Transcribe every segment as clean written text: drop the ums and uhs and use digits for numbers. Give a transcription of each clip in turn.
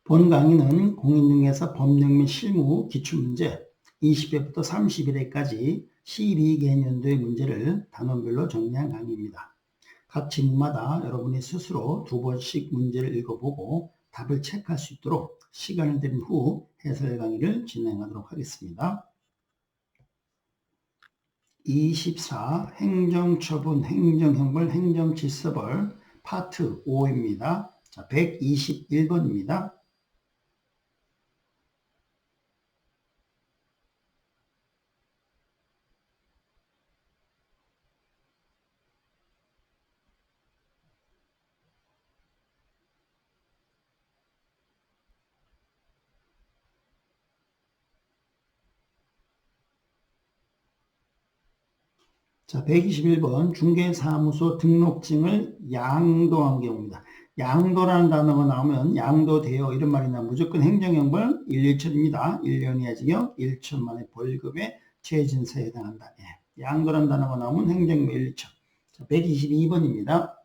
본 강의는 공인중개사 법령 및 실무 기출문제 20회부터 31회까지 12개년도의 문제를 단원별로 정리한 강의입니다. 각 질문마다 여러분이 스스로 2번씩 문제를 읽어보고 답을 체크할 수 있도록 시간을 드린 후 해설 강의를 진행하도록 하겠습니다. 24. 행정처분, 행정형벌, 행정질서벌 파트 5입니다. 자, 121번입니다. 자, 121번 중개사무소 등록증을 양도한 경우입니다. 양도라는 단어가 나오면 양도되어 이런 말이 나오면 무조건 행정형벌 1, 2천입니다. 1년 이하 징역 1천만의 벌금에 최진세에 해당한다. 예. 양도라는 단어가 나오면 행정형벌 1, 2천. 자, 122번입니다.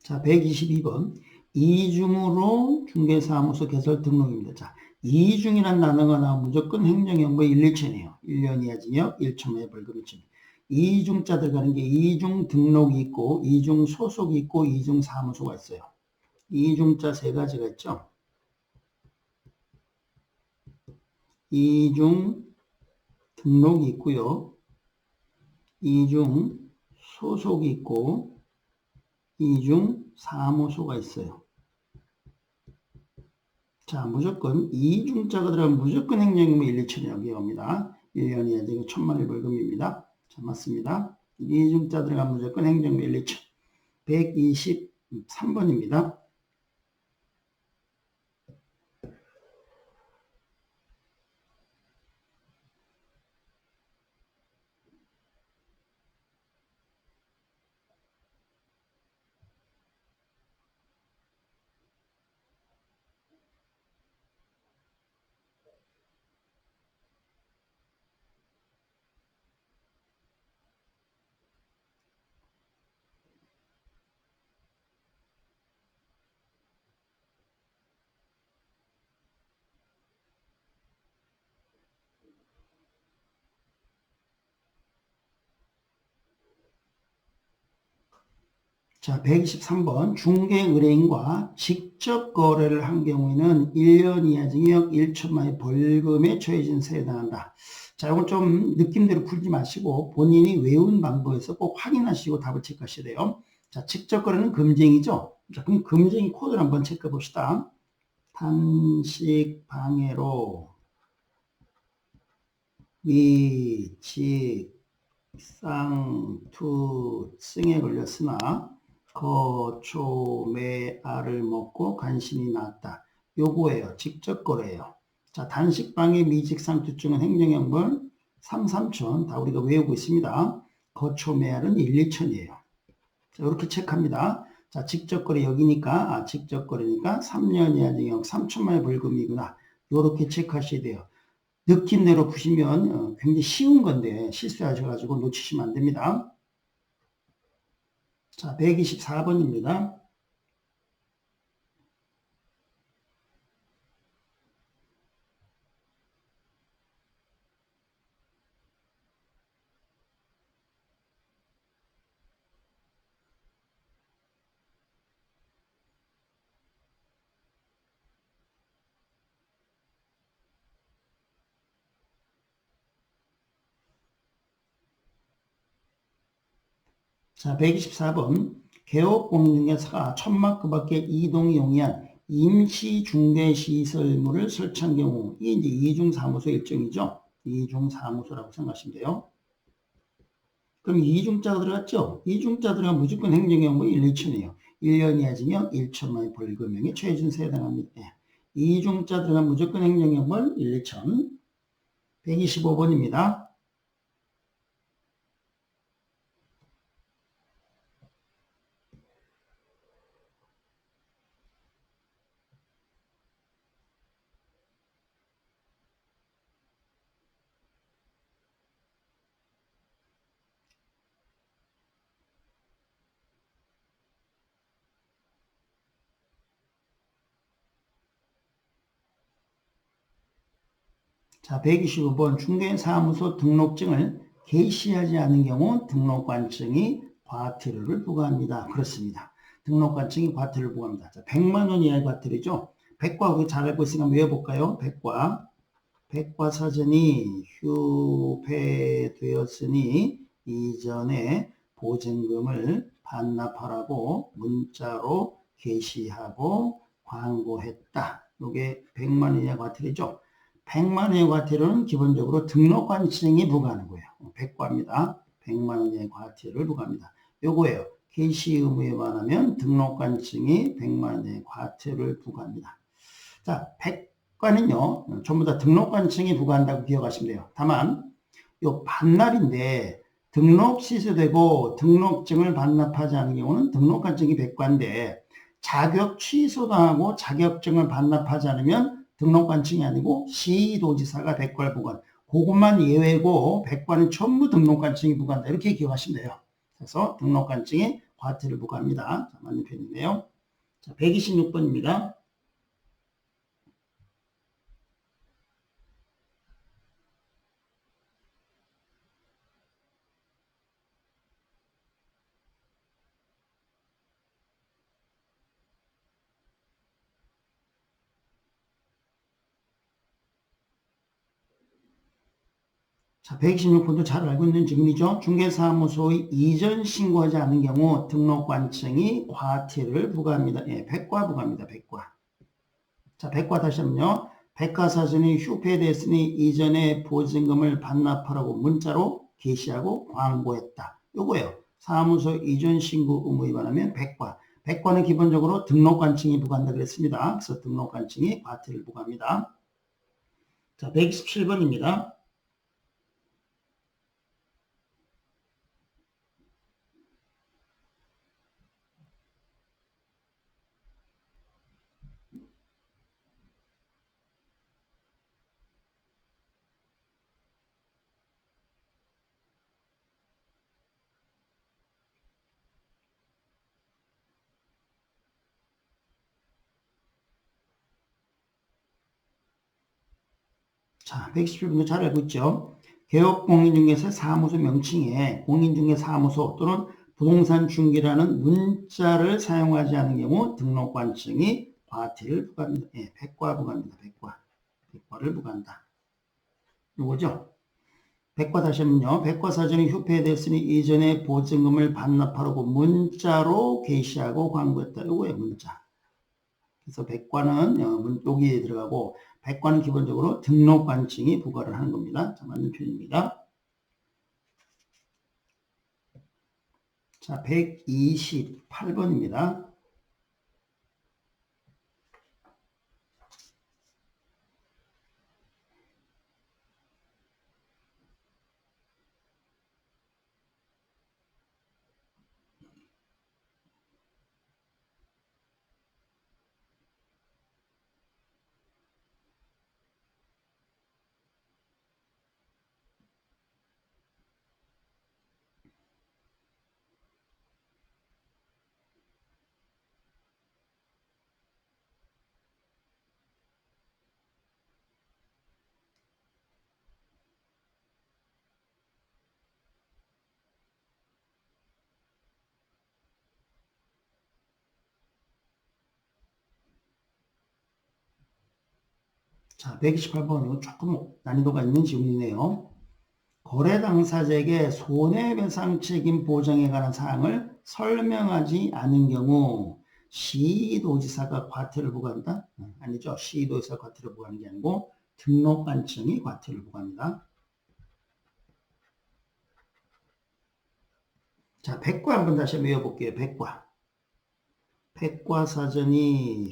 자, 122번. 이중으로 중개사무소 개설 등록입니다. 자, 이중이라는 단어가 나오면 무조건 행정형벌 1, 2천이에요. 1년 이하 징역 1천만의 벌금 2천. 이중자 들어가는 게 이중 등록이 있고, 이중 소속이 있고, 이중 사무소가 있어요. 이중자 세 가지가 있죠. 이중 등록이 있고요. 이중 소속이 있고, 이중 사무소가 있어요. 자, 무조건 이중자가 들어가면 무조건 행정형벌 1, 2천이라고 기억합니다. 1년 이하 징역 1천만의 벌금입니다. 자, 맞습니다. 이중자 들어가면 무조건 행정형벌 1, 2천. 123번입니다. 자, 123번 중개의뢰인과 직접 거래를 한 경우에는 1년 이하 징역 1천만의 벌금에 처해진세에 해당한다. 자, 이건 좀 느낌대로 풀지 마시고 본인이 외운 방법에서 꼭 확인하시고 답을 체크하셔야 돼요. 자, 직접 거래는 금쟁이죠. 자, 그럼 금쟁이 코드를 한번 체크해 봅시다. 단식 방해로 위직 쌍투증에 걸렸으나 거초매알을 먹고 간신히 나았다. 요거예요. 직접 거래예요. 자, 단식방해 미직상투증은 행정형벌 3, 3천 다 우리가 외우고 있습니다. 거초매알은 1, 2천이에요. 자, 이렇게 체크합니다. 자, 직접 거래 여기니까 직접 거래니까 3년 이하 징역 3천만의 벌금이구나. 요렇게 체크하셔야 돼요. 느낌대로 푸시면 굉장히 쉬운 건데 실수하셔가지고 놓치시면 안 됩니다. 자, 124번입니다. 자, 124번. 개업공인중개사가 천막 그 밖에 이동이 용이한 임시중개시설물을 설치한 경우, 이게 이제 이중사무소 일종이죠. 이중사무소라고 생각하시면 돼요. 그럼 이중자가 들어갔죠? 이중자 들어가면 무조건 행정형벌 1, 2천이에요. 1년 이하 징역 1천만의 벌금형에 처해진세에 해당합니다. 예. 이중자 들어가면 무조건 행정형벌 1, 2천. 125번입니다. 자, 125번 중개인 사무소 등록증을 게시하지 않은 경우 등록관청이 과태료를 부과합니다. 그렇습니다. 등록관청이 과태료를 부과합니다. 자, 100만 원 이하의 과태료죠. 백과 우리 잘 알고 있으니까 외워볼까요? 백과사전이 휴폐되었으니 이전에 보증금을 반납하라고 문자로 게시하고 광고했다. 이게 100만 원 이하 과태료죠. 100만 원의 과태료는 기본적으로 등록관청이 부과하는 거예요. 백과입니다. 100만 원의 과태료를 부과합니다. 요거예요. 게시 의무에 반하면 등록관청이 100만 원의 과태료를 부과합니다. 자, 백과는요, 전부 다 등록관청이 부과한다고 기억하시면 돼요. 다만, 요 반납인데, 등록 취소되고 등록증을 반납하지 않은 경우는 등록관청이 백과인데, 자격 취소당하고 자격증을 반납하지 않으면 등록관청이 아니고 시도지사가 백과를 부과한다. 그것만 예외고, 백과는 전부 등록관청이 부과한다. 이렇게 기억하시면 돼요. 그래서 등록관청이 과태료를 부과합니다. 자, 맞는 편이네요. 자, 126번입니다. 자, 126번도 잘 알고 있는 질문이죠. 중개사무소의 이전 신고하지 않은 경우 등록관청이 과태료를 부과합니다. 예, 백과 부과합니다. 백과. 자, 백과 다시 한번요. 백과사전이 휴폐됐으니 이전에 보증금을 반납하라고 문자로 게시하고 광고했다. 요거예요. 사무소 이전 신고 의무에 반하면 백과. 백과는 기본적으로 등록관청이 부과한다 그랬습니다. 그래서 등록관청이 과태료를 부과합니다. 자, 127번입니다. 자, 117번도 잘 알고 있죠. 개업공인중개사 사무소 명칭에 공인중개사무소 또는 부동산 중개라는 문자를 사용하지 않은 경우 등록관청이 과태료를 부과합니다. 예, 백과 부과합니다. 백과를 부과한다. 요거죠. 백과 다시 한번요. 백과사전이 휴폐됐으니 이전에 보증금을 반납하라고 문자로 게시하고 광고했다. 요거예요, 문자. 그래서 백과는 여기에 들어가고 백과는 기본적으로 등록관청이 부과를 하는 겁니다. 자, 맞는 표현입니다. 자, 128번입니다. 자, 128번 조금 난이도가 있는 질문이네요. 거래 당사자에게 손해배상 책임 보장에 관한 사항을 설명하지 않은 경우 시도지사가 과태료를 부과한다? 아니죠. 시도지사가 과태료를 부과하는 게 아니고 등록관청이 과태료를 부과합니다. 자, 백과 한번 다시 외워볼게요. 백과. 백과사전이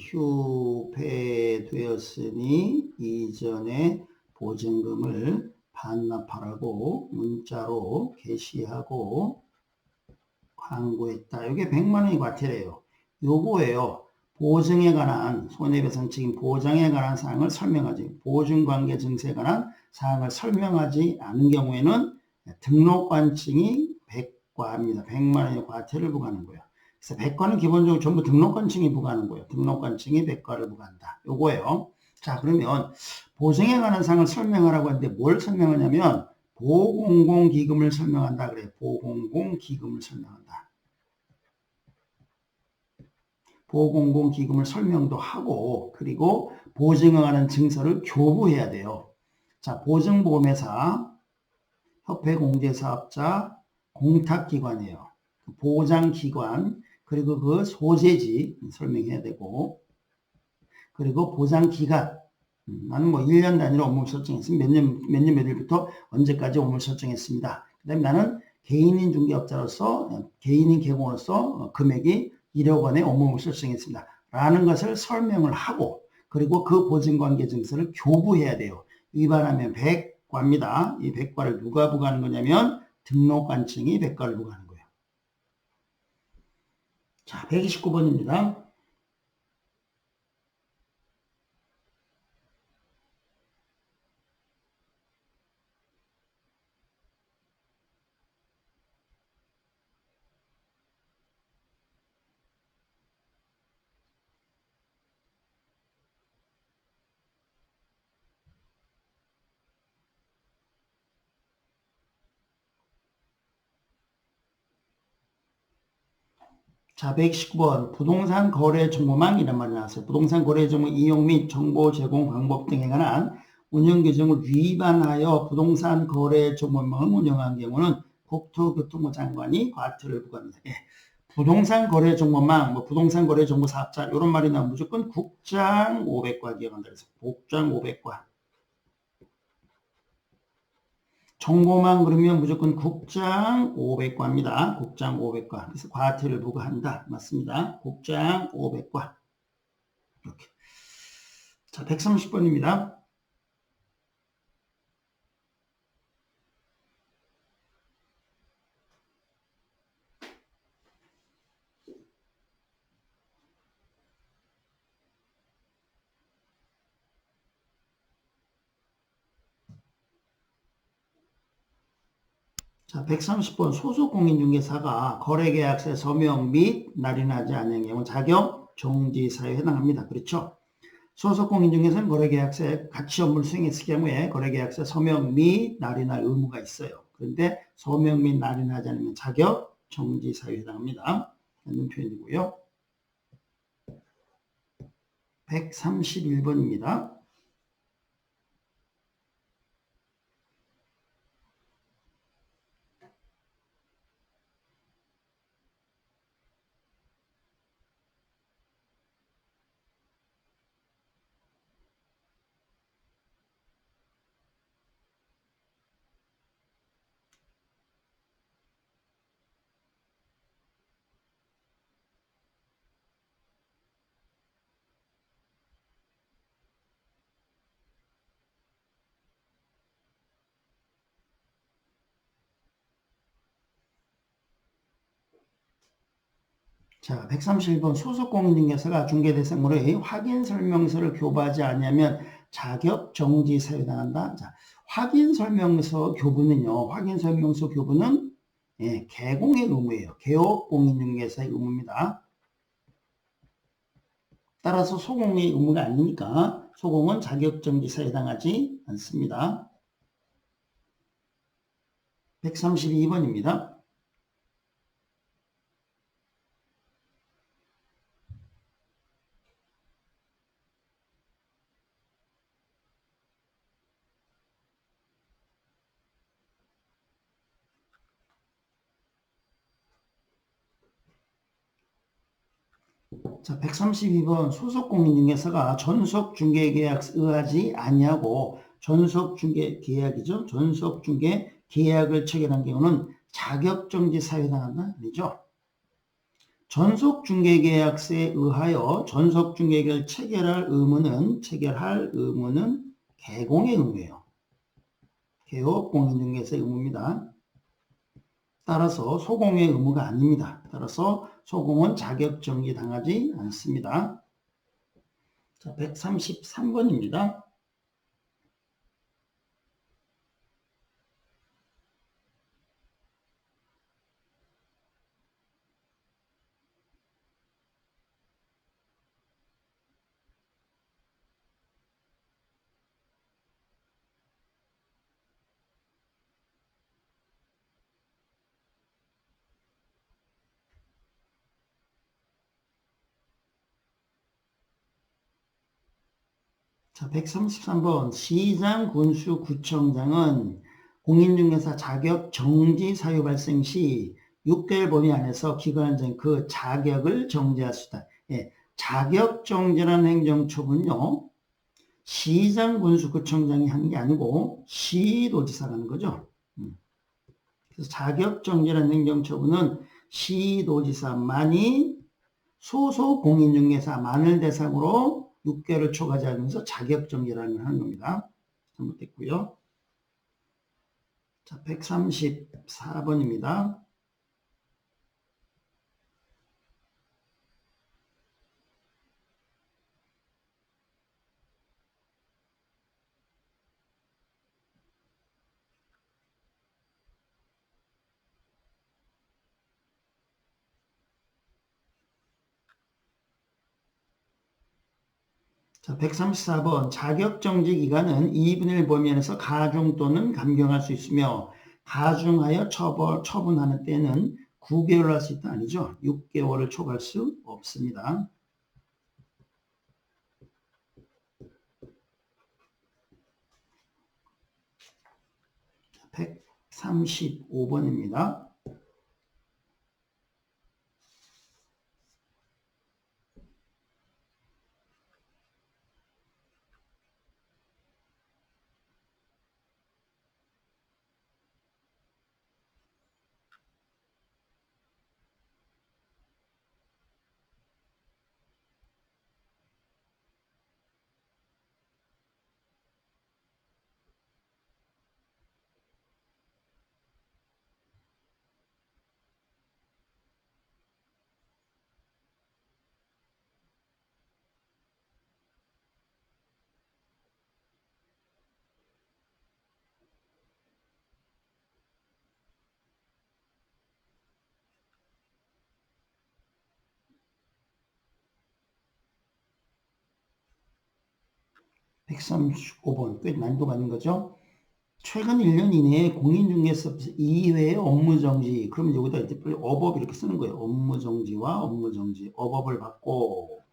휴폐되었으니 이전에 보증금을 반납하라고 문자로 게시하고 광고했다. 이게 100만 원이 과태료예요. 요거예요. 보증에 관한 손해배상 책임 보장에 관한 사항을 설명하지 보증관계 증세에 관한 사항을 설명하지 않은 경우에는 등록관청이 백과합니다. 100만 원의 과태료를 부과하는 거예요. 그래서 백과는 기본적으로 전부 등록관청이 부과하는 거예요. 등록관청이 백과를 부과한다. 요거예요. 자, 그러면 보증에 관한 사항을 설명하라고 하는데 뭘 설명하냐면 보공공기금을 설명한다 그래요. 보공공기금을 설명한다. 보공공기금을 설명도 하고 그리고 보증에 관한 증서를 교부해야 돼요. 자, 보증보험회사, 협회공제사업자, 공탁기관이에요. 보장기관, 그리고 그 소재지 설명해야 되고, 그리고 보장기간, 나는 뭐 1년 단위로 업무 설정했습니다. 몇 년 몇 일부터 언제까지 업무 설정했습니다. 그 다음에 나는 개인인 중개업자로서, 개인인 개공으로서 금액이 1억 원의 업무 설정했습니다. 라는 것을 설명을 하고, 그리고 그 보증관계 증서를 교부해야 돼요. 위반하면 100과입니다. 이 100과를 누가 부과하는 거냐면 등록관청이 100과를 부과하는 거예요. 자, 129번입니다. 자, 119번 부동산 거래 정보망 이란 말이 나왔어요. 부동산 거래 정보 이용 및 정보 제공 방법 등에 관한 운영 규정을 위반하여 부동산 거래 정보망을 운영한 경우는 국토교통부 장관이 과태료를 부과합니다. 예. 부동산 거래 정보망, 뭐 부동산 거래 정보 사업자 이런 말이 나오면 무조건 국장 500과 기억한다 그래서 국장 500과. 정보만 그러면 무조건 국장 500과입니다. 국장 500과. 그래서 과태료를 부과한다. 맞습니다. 국장 500과. 이렇게. 자, 130번입니다. 자, 130번 소속공인중개사가 거래계약서에 서명 및 날인하지 않은 경우 자격 정지사유에 해당합니다. 그렇죠? 소속공인중개사는 거래계약서에 같이 업무를 수행했을 경우에 거래계약서에 서명 및 날인할 의무가 있어요. 그런데 서명 및 날인하지 않으면 자격 정지사유에 해당합니다. 라는 표현이고요. 131번입니다. 자, 131번 소속공인중개사가 중개대상으로의 확인설명서를 교부하지 않으면 자격정지 사유당한다. 자, 확인설명서 교부는요. 확인설명서 교부는 개공의 의무예요. 개업공인중개사의 의무입니다. 따라서 소공의 의무가 아니니까 소공은 자격정지사에 해당하지 않습니다. 132번입니다. 자, 132번 소속공인중개사가 전속중개계약서 의하지 아니하고 전속중개계약이죠. 전속중개계약을 체결한 경우는 자격정지 사유당한다. 아니죠. 전속중개계약서에 의하여 전속중개계약을 체결할 의무는 개공의 의무예요. 개업공인중개사의 의무입니다. 따라서 소공의 의무가 아닙니다. 따라서 소공은 자격정지 당하지 않습니다. 자, 133번입니다. 자, 133번. 시장, 군수, 구청장은 공인중개사 자격 정지 사유 발생 시 6개월 범위 안에서 기관장 그 자격을 정지할 수 있다. 예, 자격 정지라는 행정처분요. 시장, 군수, 구청장이 하는 게 아니고 시도지사가 하는 거죠. 그래서 자격 정지라는 행정처분은 시도지사만이 소속 공인중개사만을 대상으로 6개월을 초과하지 않으면서 자격정지라는 걸 하는 겁니다. 잘못됐고요. 자, 134번입니다. 자, 134번. 자격정지 기간은 2분의 1 범위에서 가중 또는 감경할 수 있으며 가중하여 처분하는 때는 9개월을 할 수 있다 아니죠. 6개월을 초과할 수 없습니다. 135번입니다. (135번) 꽤 난이도가 있는 거죠. 최근 1년 이내에 공인중개사업에서 2회의 업무정지. 그러면 여기다 이제 빨리 어법 이렇게 쓰는 거예요. 업무정지와 업무정지. 어법을 받고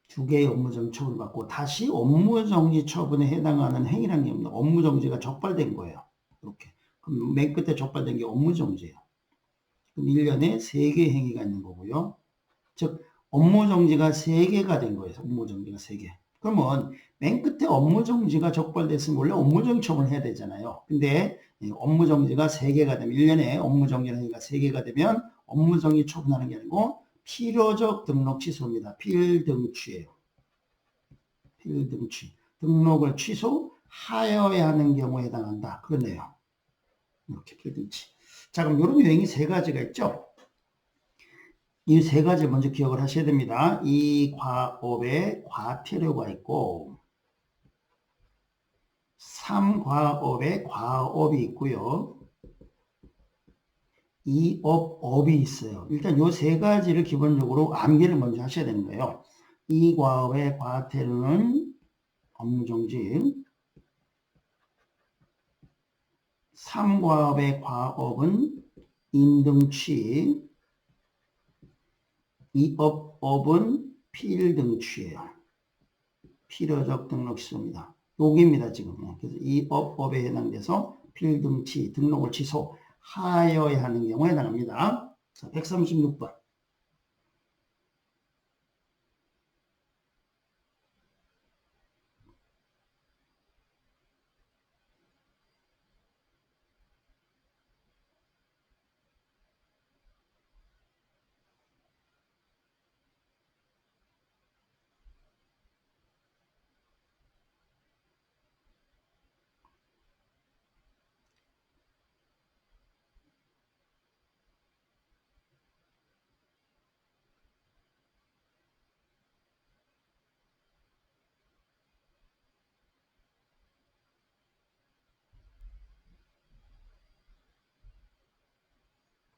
2개의 업무정지 처분을 받고 다시 업무정지 처분에 해당하는 행위라는 게 없나. 업무정지가 적발된 거예요. 이렇게. 그럼 맨 끝에 적발된 게 업무정지예요. 그럼 1년에 3개의 행위가 있는 거고요. 즉 업무정지가 3개가 된 거예요. 업무정지가 3개. 그러면 맨 끝에 업무정지가 적발됐으면 원래 업무정지 처분을 해야 되잖아요. 근데 업무정지가 3개가 되면 1년에 업무정지라는 행위가 3개가 되면 업무정지 처분하는 게 아니고 필요적 등록 취소입니다. 필등취예요. 필등취. 등록을 취소하여야 하는 경우에 해당한다. 그러네요. 이렇게 필등취. 자, 그럼 이런 유형이 3가지가 있죠. 이 3가지 먼저 기억을 하셔야 됩니다. 이 과업에 과태료가 있고 3과업에 과업이 있고요. 이 업이 있어요. 일단 이 3가지를 기본적으로 암기를 먼저 하셔야 되는 거예요. 이 과업의 과태료는 업무정지, 3과업의 과업은 임등취, 이 업은 필등취예요. 필요적 등록 취소입니다. 여기입니다, 지금. 그래서 이 업에 해당돼서 필등취, 등록을 취소하여야 하는 경우에 해당합니다. 자, 136번.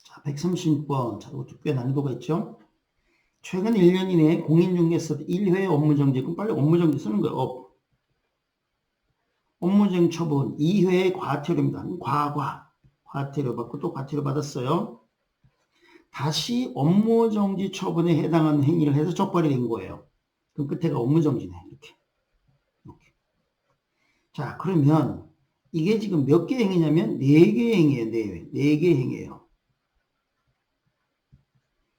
자, 136번. 자, 이것도 꽤 난이도가 있죠. 최근 1년 이내에 공인중개사업 1회 업무정지. 그럼 빨리 업무정지 쓰는 거예요. 업무정지 처분 2회의 과태료입니다. 과태료 받고 또 과태료 받았어요. 다시 업무정지 처분에 해당하는 행위를 해서 적발이 된 거예요. 그럼 끝에가 업무정지네. 이렇게. 자, 그러면 이게 지금 몇 개 행위냐면 4개 행위예요. 4개 행위예요.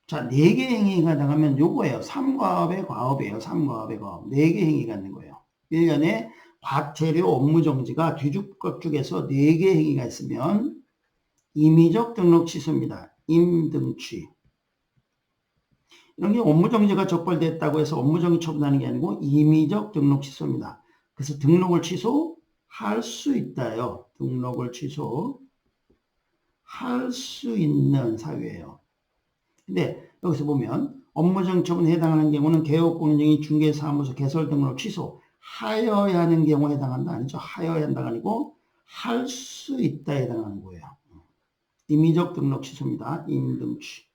자, 4개 행위가 나가면 요거예요. 3과업의 과업이에요. 3과업의 과업. 4개 행위가 있는 거예요. 1년에 과태료 업무 정지가 뒤죽박죽에서 4개 행위가 있으면 임의적 등록 취소입니다. 임등취. 이런 게 업무정지가 적발됐다고 해서 업무정지 처분하는 게 아니고 임의적 등록 취소입니다. 그래서 등록을 취소할 수 있다요. 등록을 취소할 수 있는 사유예요. 근데 여기서 보면 업무정지 처분에 해당하는 경우는 개업공인중이 중개사무소 개설 등록을 취소하여야 하는 경우에 해당한다. 아니죠. 하여야 한다가 아니고 할 수 있다에 해당하는 거예요. 임의적 등록 취소입니다. 임등취.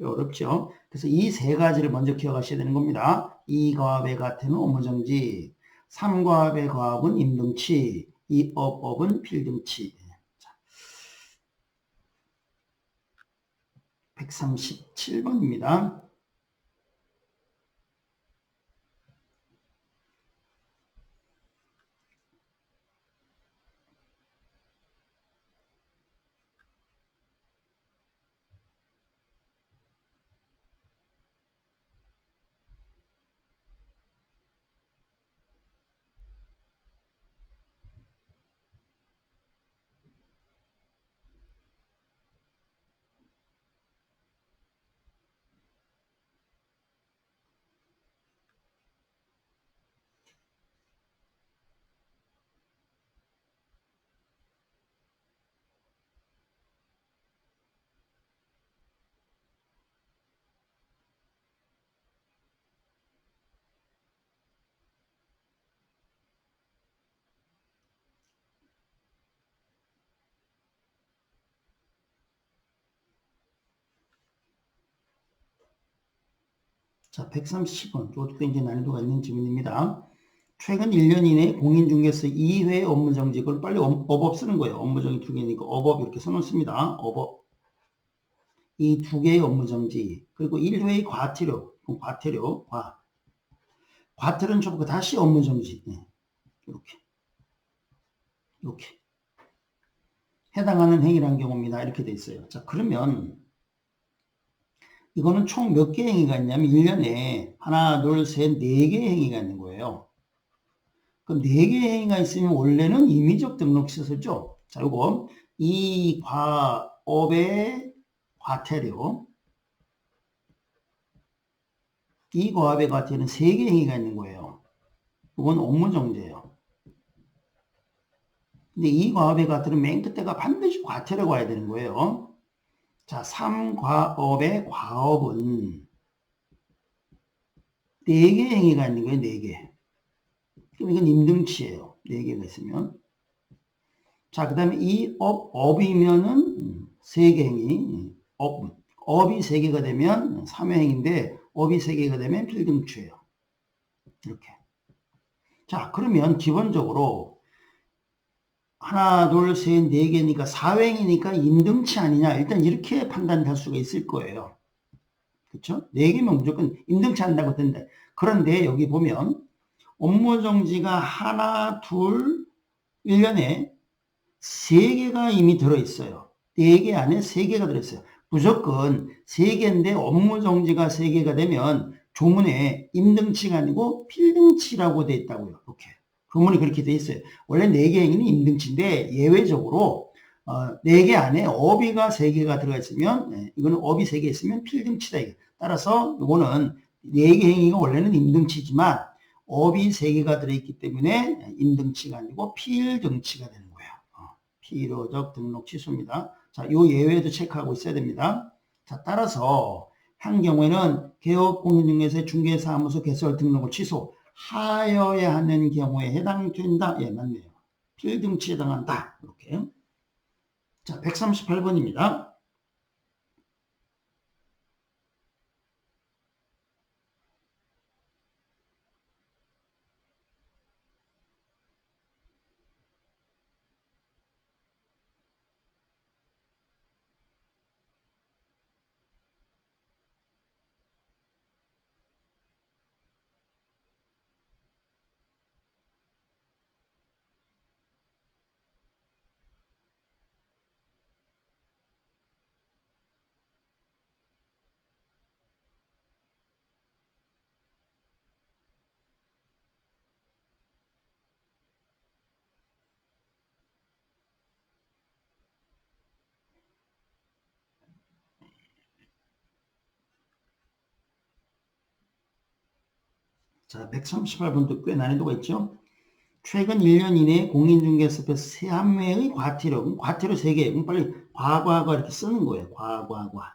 어렵죠. 그래서 이 세 가지를 먼저 기억하셔야 되는 겁니다. 2과업의 과태는 업무정지, 3과업의 과업은 임등치, 이 업은 필등치. 137번입니다. 자, 130번. 이것도 굉장히 난이도가 있는 질문입니다. 최근 1년 이내에 공인중개사 2회 업무정지, 그걸 빨리 어법 쓰는 거예요. 업무정지 2개니까 어법 이렇게 써놓습니다. 어법. 이 2개의 업무정지, 그리고 1회의 과태료, 과태료는 접고 다시 업무정지. 네. 이렇게. 해당하는 행위란 경우입니다. 이렇게 돼 있어요. 자, 그러면 이거는 총 몇 개 행위가 있냐면 1년에 하나, 둘, 셋, 4개 행위가 있는 거예요. 그럼 4개 행위가 있으면 원래는 임의적 등록 취소죠. 자, 요거 이 과업의 과태료, 이 과업의 과태료는 3개 행위가 있는 거예요. 이건 업무정지예요. 근데 이 과업의 과태료는 맨 끝에가 반드시 과태료가 와야 되는 거예요. 자, 3과업의 과업은 4개 행위가 있는 거예요. 4개. 그럼 이건 임등치예요. 4개가 있으면. 자, 그 다음에 이 업이면은 3개 행위. 업이 3개가 되면 3회행인데 업이 3개가 되면 필등치예요. 이렇게. 자, 그러면 기본적으로 하나, 둘, 셋, 4개니까 4회행이니까 임등치 아니냐. 일단 이렇게 판단할 수가 있을 거예요. 그렇죠? 4개면 무조건 임등치 한다고 된다. 그런데 여기 보면 업무정지가 하나, 둘, 1년에 3개가 이미 들어있어요. 4개 안에 3개가 들어있어요. 무조건 3개인데 업무정지가 3개가 되면 조문에 임등치가 아니고 필등치라고 돼 있다고요. 이렇게. 조문이 그렇게 돼 있어요. 원래 4개 행위는 임등치인데 예외적으로 4개 안에 업이가 3개가 들어가 있으면 이거는 업이 3개 있으면 필등치다. 따라서 이거는 4개 행위가 원래는 임등치지만 업이 3개가 들어있기 때문에 임등치가 아니고 필등치가 되는 거예요. 필요적 등록 취소입니다. 자, 요 예외도 체크하고 있어야 됩니다. 자, 따라서 한 경우에는 개업공인중개사의 중개사무소 개설 등록을 취소하여야 하는 경우에 해당된다. 예, 맞네요. 필등치에 해당한다. 이렇게. 자, 138번입니다. 자, 138번도 꽤 난이도가 있죠. 최근 1년 이내에 공인중개사업에서 세 한 회의 과태료 3개, 그럼 빨리 과과과 이렇게 쓰는 거예요. 과과과.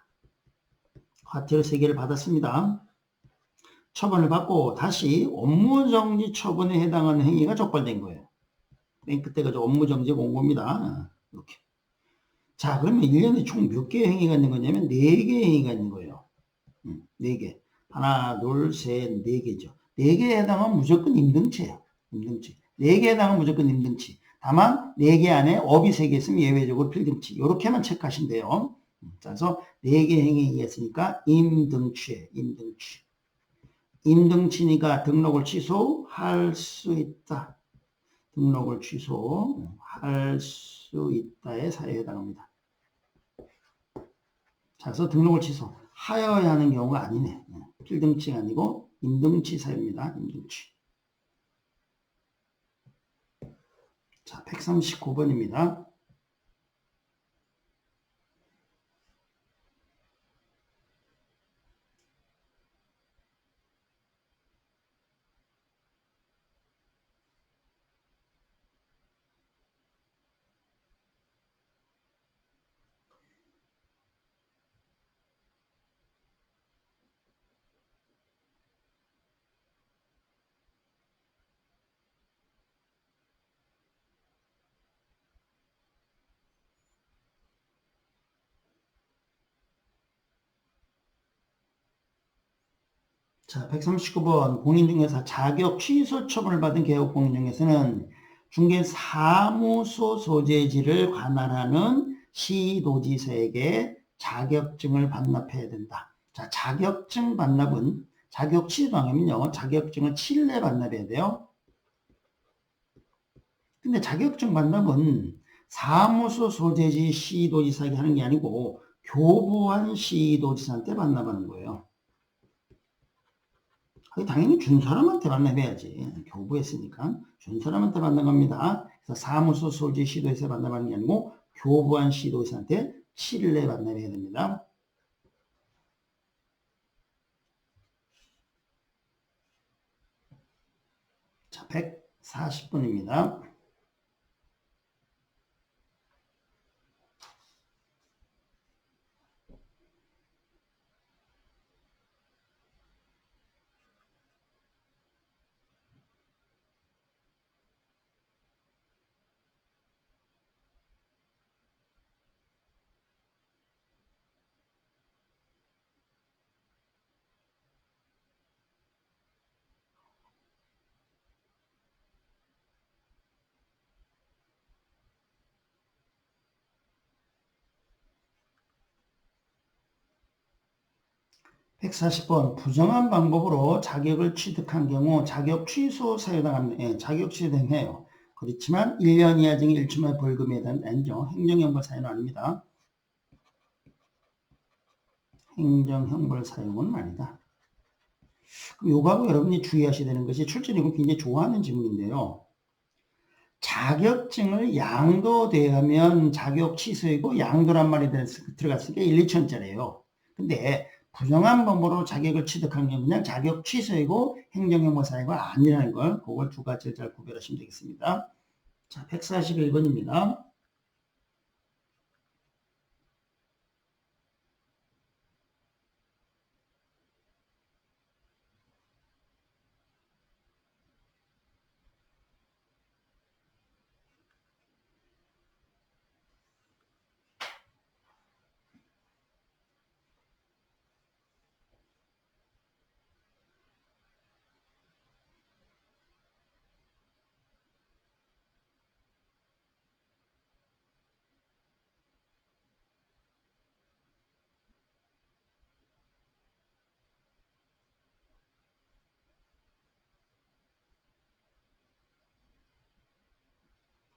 과태료 3개를 받았습니다. 처분을 받고 다시 업무정지 처분에 해당하는 행위가 적발된 거예요. 그때가 업무정지가 온 겁니다. 이렇게. 자, 그러면 1년에 총 몇 개의 행위가 있는 거냐면 4개의 행위가 있는 거예요. 4개. 하나, 둘, 셋, 4개죠. 4개에 해당하면 무조건 임등치예요. 임등치. 4개에 해당하면 무조건 임등치. 다만 4개 안에 업이 3개 있으면 예외적으로 필등치. 이렇게만 체크하시면 돼요. 그래서 4개 행위가 있으니까 임등치예요. 임등치. 임등치니까 등록을 취소할 수 있다. 등록을 취소할 수 있다의 사유에 해당합니다. 자, 그래서 등록을 취소하여야 하는 경우가 아니네. 필등치가 아니고 임등치 사유입니다. 임등치. 자, 139번입니다. 자, 139번 공인중개사 자격 취소 처분을 받은 개업 공인중개사는 중개사무소 소재지를 관할하는 시도지사에게 자격증을 반납해야 된다. 자, 자격증 반납은 자격 취소 당하면요, 자격증을 7회 반납해야 돼요. 근데 자격증 반납은 사무소 소재지 시도지사에게 하는 게 아니고 교부한 시도지사한테 반납하는 거예요. 당연히 준 사람한테 반납해야지. 교부했으니까 준 사람한테 반납합니다. 그래서 사무소 소재 시도에서 반납하는 게 아니고 교부한 시도에서한테 7일 내에 반납해야 됩니다. 자, 140번입니다. (140번) 부정한 방법으로 자격을 취득한 경우 자격 취소 사유당합니다. 자격 취득해요. 그렇지만 1년 이하 중 1초만 벌금에 해당하죠. 행정형벌 사유는 아닙니다. 행정형벌 사유는 아니다. 그럼 요거하고 여러분이 주의하셔야 되는 것이 출제력은 굉장히 좋아하는 질문인데요. 자격증을 양도되면 자격 취소이고 양도란 말이 들어갔으니까 1, 2천짜리예요. 근데 부정한 방법으로 자격을 취득한 게 그냥 자격 취소이고 행정형벌 사유가 아니라는 걸 그걸 두 가지를 잘 구별하시면 되겠습니다. 자, 141번입니다.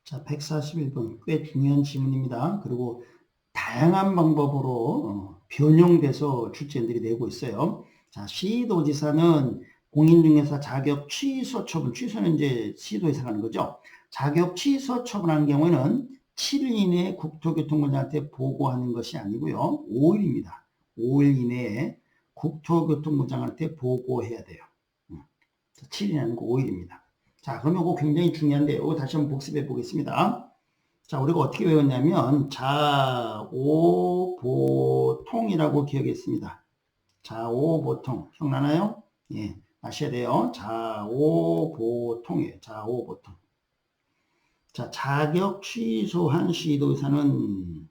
자, 141번 꽤 중요한 질문입니다. 그리고 다양한 방법으로 변형돼서 출제인들이 내고 있어요. 자, 시도지사는 공인중개사 자격 취소 처분, 취소는 이제 시도에서 하는 거죠. 자격 취소 처분하는 경우에는 7일 이내에 국토교통부장한테 보고하는 것이 아니고요. 5일입니다. 5일 이내에 국토교통부장한테 보고해야 돼요. 7이라는 거 5일입니다. 자, 그러면 이거 굉장히 중요한데요. 다시 한번 복습해 보겠습니다. 자, 우리가 어떻게 외웠냐면 자오보통이라고 기억했습니다. 자오보통 기억나나요? 예, 아셔야 돼요. 자오보통이에요. 자오보통. 자, 자격 취소한 시도지사는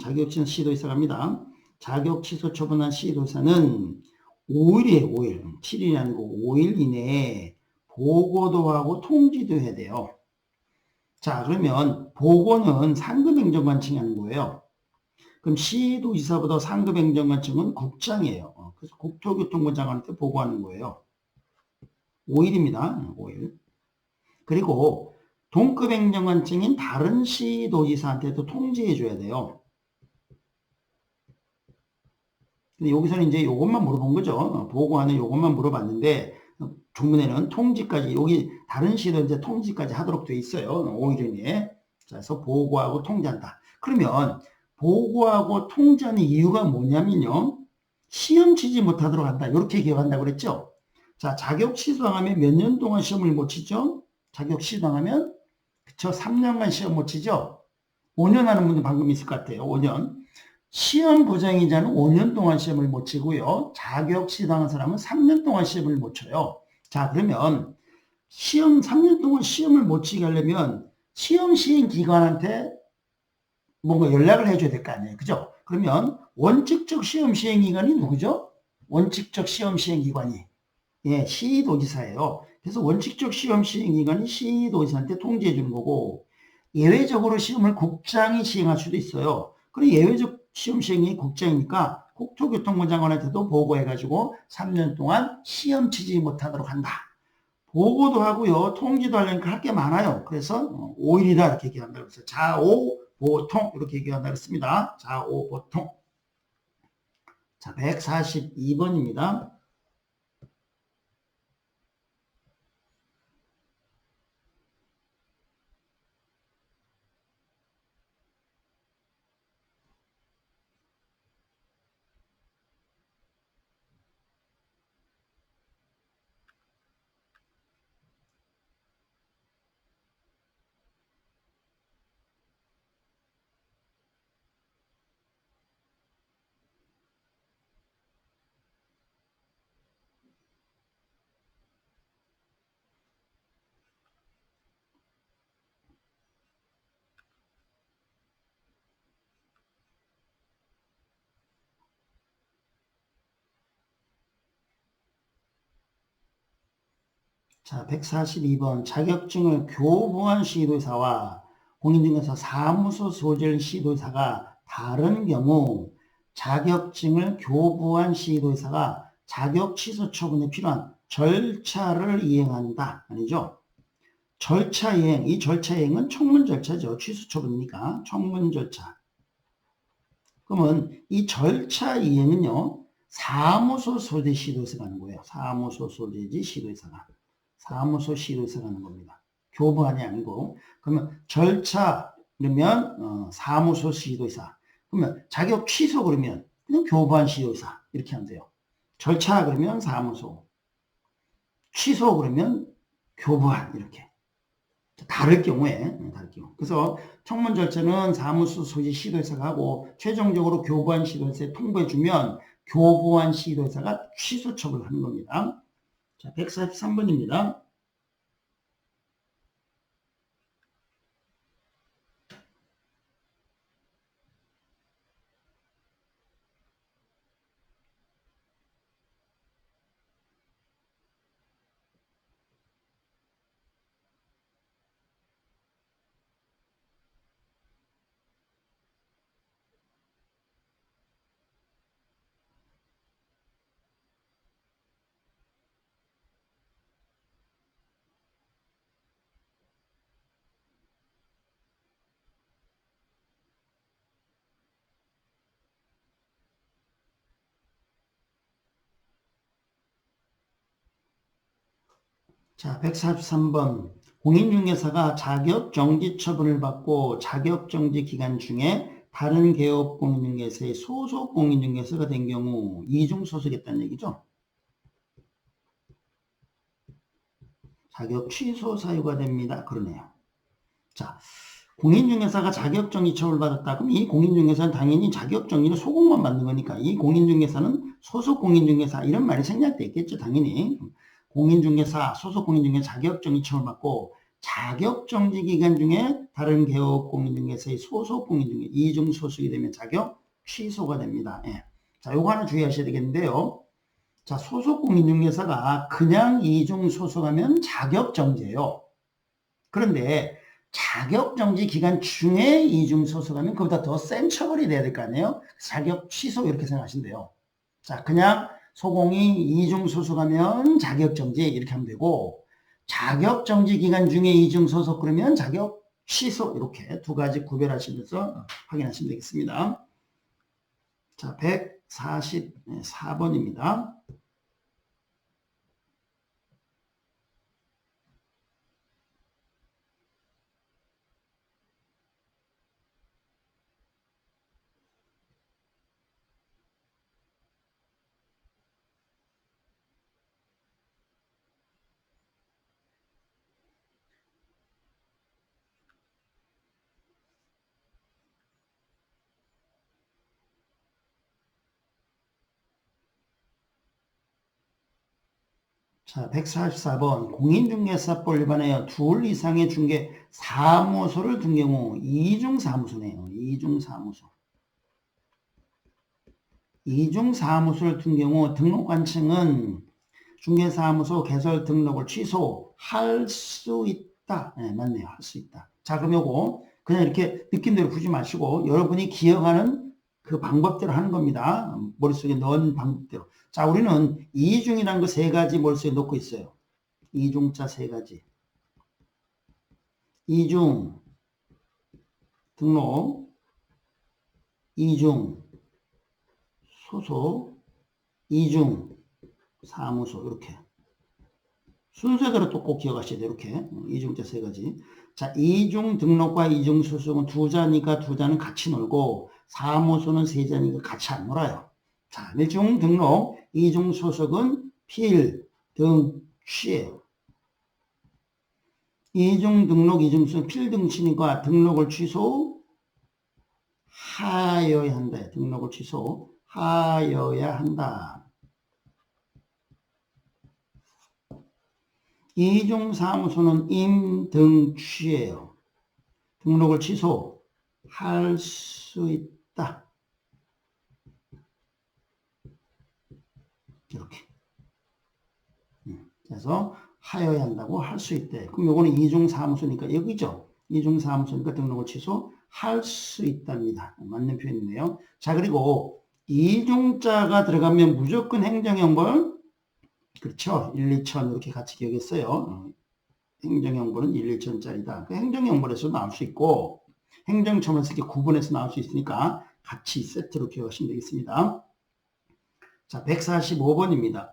자격 취소 시도지사가 합니다. 자격 취소 처분한 시도지사는 5일이에요. 5일. 7일이 아니고 5일 이내에 보고도 하고 통지도 해야 돼요. 자, 그러면 보고는 상급행정관청이 하는 거예요. 그럼 시도지사보다 상급행정관청은 국장이에요. 그래서 국토교통부 장관한테 보고하는 거예요. 5일입니다. 5일. 그리고 동급행정관청인 다른 시도지사한테도 통지해 줘야 돼요. 근데 여기서는 이제 요것만 물어본 거죠. 보고하는 요것만 물어봤는데 조문에는 통지까지, 여기 다른 시도 이제 통지까지 하도록 돼 있어요. 5일 이내에. 그래서 보고하고 통지한다. 그러면 보고하고 통지하는 이유가 뭐냐면요. 시험 치지 못하도록 한다. 이렇게 기억한다고 그랬죠. 자, 자격 취소당하면 몇 년 동안 시험을 못 치죠? 자격 취소당하면 그쵸? 3년간 시험 못 치죠? 5년 하는 분도 방금 있을 것 같아요. 5년. 시험 보장이자는 5년 동안 시험을 못 치고요. 자격 취소당한 사람은 3년 동안 시험을 못 쳐요. 자, 그러면 3년 동안 시험을 못 치게 하려면 시험 시행 기관한테 뭔가 연락을 해줘야 될 거 아니에요. 그죠? 그러면 원칙적 시험 시행 기관이 누구죠? 원칙적 시험 시행 기관이 예, 시도지사예요. 그래서 원칙적 시험 시행 기관이 시도지사한테 통지해 주는 거고, 예외적으로 시험을 국장이 시행할 수도 있어요. 그리고 예외적 시험 시행이 국장이니까 국토교통부 장관한테도 보고해가지고 3년 동안 시험 치지 못하도록 한다. 보고도 하고요, 통지도 하려니까 할 게 많아요. 그래서 5일이다 이렇게 얘기한다. 그래서 자오보통 이렇게 얘기한다 그랬습니다. 자오보통. 자, 142번입니다. 자, 142번 자격증을 교부한 시도사와 공인중개사 사무소 소질 시도사가 다른 경우 자격증을 교부한 시도사가 자격 취소 처분에 필요한 절차를 이행한다. 아니죠? 절차 이행, 이 절차 이행은 청문 절차죠. 취소 처분이니까 청문 절차. 그러면 이 절차 이행은요, 사무소 소재 시도사가 하는 거예요. 사무소 소재지 시도사가. 사무소 시도에서 가는 겁니다. 교부안이 아니고. 그러면 절차 그러면 사무소 시도의사. 그러면 자격 취소 그러면 그냥 교부안 시도의사 이렇게 하면 돼요. 절차 그러면 사무소. 취소 그러면 교부안 이렇게. 다를 경우에 다를 경우. 그래서 청문 절차는 사무소 소지 시도의사가 하고 최종적으로 교부안 시도의사에 통보해주면 교부안 시도의사가 취소 처분을 하는 겁니다. 자, 143번입니다. 자, 143번. 공인중개사가 자격정지 처분을 받고 자격정지 기간 중에 다른 개업 공인중개사의 소속 공인중개사가 된 경우 이중 소속했다는 얘기죠. 자격 취소 사유가 됩니다. 그러네요. 자, 공인중개사가 자격정지 처벌받았다. 그럼 이 공인중개사는 당연히 자격정지는 소공만 받는 거니까 이 공인중개사는 소속 공인중개사 이런 말이 생략돼 있겠죠. 당연히. 공인중개사, 소속 공인중개사 자격정지 처벌받고 자격정지 기간 중에 다른 개업 공인중개사의 소속 공인중개사 이중 소속이 되면 자격 취소가 됩니다. 예. 자, 요거 하나 주의하셔야 되겠는데요. 자, 소속 공인중개사가 그냥 이중 소속하면 자격정지예요. 그런데 자격정지 기간 중에 이중 소속하면 그보다 더 센 처벌이 돼야 될 거 아니에요? 자격 취소 이렇게 생각하시면 돼요. 자, 그냥 소공이 이중 소속하면 자격정지 이렇게 하면 되고 자격정지 기간 중에 이중 소속 그러면 자격 취소 이렇게 두 가지 구별하시면서 확인하시면 되겠습니다. 자, 144번입니다. 자, 144번 공인중개사법 위반하여 둘 이상의 중개 사무소를 둔 경우 이중사무소네요. 이중사무소. 이중사무소를 둔 경우 등록관청은 중개사무소 개설 등록을 취소할 수 있다. 네, 맞네요. 할 수 있다. 자, 그럼 요거 그냥 이렇게 느낌대로 푸지 마시고 여러분이 기억하는 그 방법대로 하는 겁니다. 머릿속에 넣은 방법대로. 자, 우리는 이중이라는 거 세 가지 머릿속에 넣고 있어요. 이중자 세 가지. 이중 등록, 이중 소속, 이중 사무소 이렇게. 순서대로 또 꼭 기억하셔야 돼요. 이렇게. 이중자 세 가지. 자, 이중 등록과 이중 소속은 두 자니까 두 자는 같이 놀고 사무소는 세 자니까 같이 안 놀아요. 자, 일중 등록, 이중 소속은 필등취예요. 이중 등록, 이중 소속 필등취니까 등록을 취소하여야 한다. 등록을 취소하여야 한다. 이중 사무소는 임등취예요. 등록을 취소할 수 있다. 이렇게. 그래서 하여야 한다고 할 수 있대. 그럼 요거는 이중 사무소니까 여기죠. 이중 사무소니까 등록을 취소할 수 있답니다. 맞는 표현이네요. 자, 그리고 이중자가 들어가면 무조건 행정형벌 그렇죠. 1, 2천 이렇게 같이 기억했어요. 행정형벌은 1, 2천짜리다. 그 행정형벌에서 나올 수 있고 행정처분에서 이렇게 구분해서 나올 수 있으니까 같이 세트로 기억하시면 되겠습니다. 자, 145번입니다.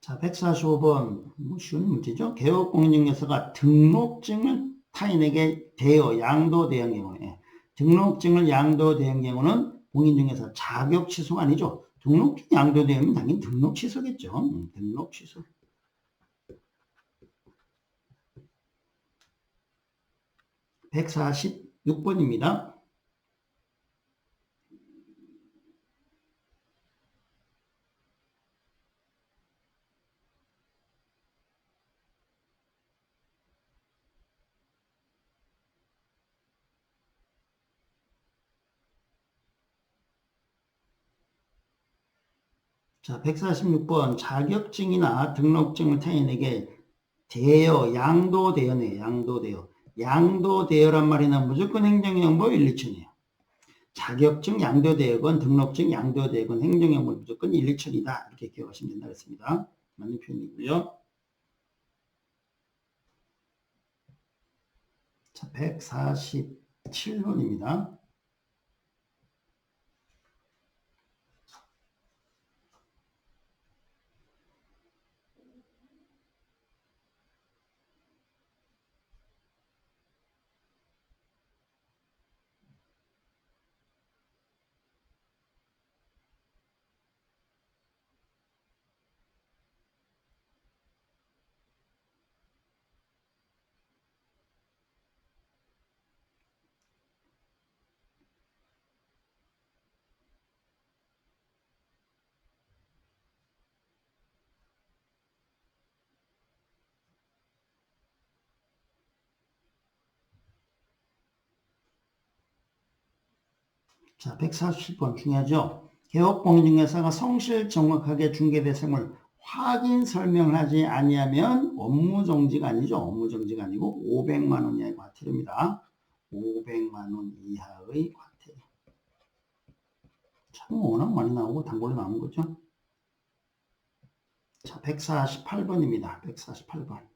자, 145번 쉬운 문제죠. 개업공인중개사가 등록증을 타인에게 양도대행 경우에 등록증을 양도대행 경우는 공인중개사 자격 취소가 아니죠. 등록증 양도되면 당연히 등록 취소겠죠. 등록 취소. 146번입니다. 자, 146번 자격증이나 등록증을 타인에게 양도되어네. 양도되어란 말이나 무조건 행정형벌 1, 2천이에요. 자격증 양도대역은 등록증 양도대역은 행정형벌 무조건 1, 2천이다. 이렇게 기억하시면 된다 그랬습니다. 맞는 표현이고요. 자, 147번입니다. 자, 147번 중요하죠. 개업공인중개사가 성실 정확하게 중개대상을 확인 설명하지 아니하면 업무정지가 아니죠. 업무정지가 아니고 500만 원 이하의 과태료입니다. 500만 원 이하의 과태료. 참 워낙 많이 나오고 단골로 나오는 거죠. 자, 148번입니다. 148번.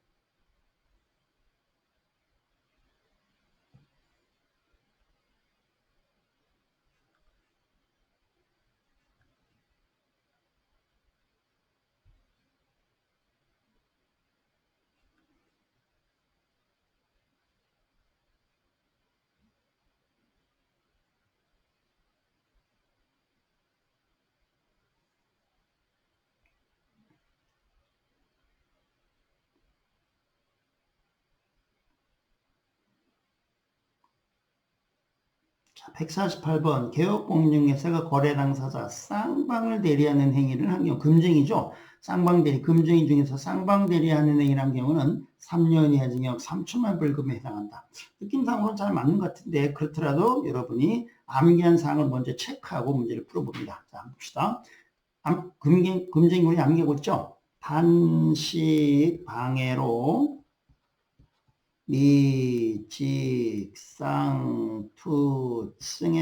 자, 148번 개업공인중개사가 거래 당사자 쌍방을 대리하는 행위를 한 경우 금쟁이죠. 쌍방대리, 금쟁이 중에서 쌍방대리하는 행위를 한 경우는 3년 이하 징역 3천만 벌금에 해당한다. 느낌상으로는 잘 맞는 것 같은데 그렇더라도 여러분이 암기한 사항을 먼저 체크하고 문제를 풀어봅니다. 자, 한번 봅시다. 금쟁이군이 암기하고 있죠. 단식 방해로 미직상투증에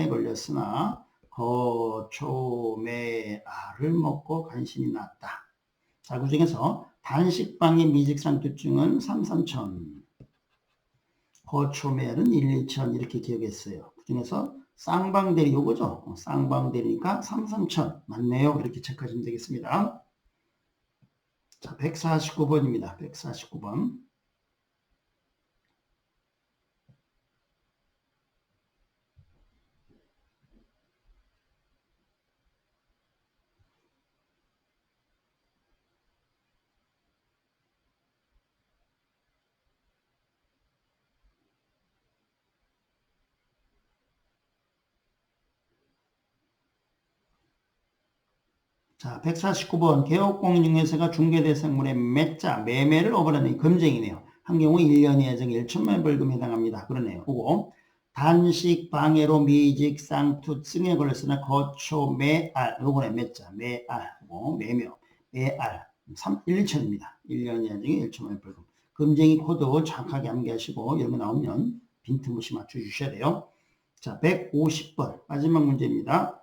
걸렸으나 거초매알을 먹고 간신히 났다. 자, 그 중에서 단식방해 미직상투증은 3, 3천, 거초매알은 1, 2천 이렇게 기억했어요. 그 중에서 쌍방대리 요거죠. 쌍방대리니까 3, 3천 맞네요. 이렇게 체크하시면 되겠습니다. 자, 149번입니다. 149번. 자, 149번 개업공인중개사가 중개대상물의 매자, 매매를 오버하는 금쟁이네요. 한 경우 1년 이하 징 1천만 벌금에 해당합니다. 그러네요. 그리고 단식 방해로 미직상투증에 걸렸으나 거초 매알, 요번에 매자, 매알, 매묘, 매알 1, 2천입니다. 1년 이하 징 1천만 벌금. 금쟁이 코드 정확하게 암기하시고 이런 거 나오면 빈틈없이 맞춰주셔야 돼요. 자, 150번 마지막 문제입니다.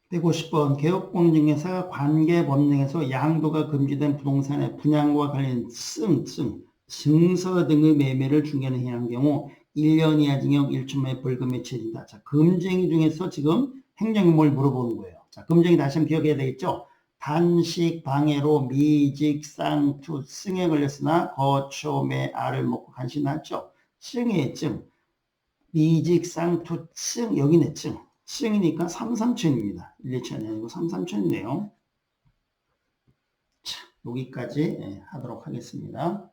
(150번) 개업공인중개사가 관계법령에서 양도가 금지된 부동산의 분양과 관련 증서 등의 매매를 중개하는 행위한 경우 1년 이하 징역 1천만 원 벌금에 처해진다. 자, 금쟁이 중에서 지금 행정형벌 물어보는 거예요. 자, 금쟁이 다시 한번 기억해야 되겠죠? 단식 방해로 미직상투 승에 걸렸으나 거초매 알을 먹고 간신히 났죠. 증의 증, 미직상투 증, 여기네 증. 시행이니까 3, 3천입니다. 1, 2천이 아니고 3, 3천이네요. 자, 여기까지 하도록 하겠습니다.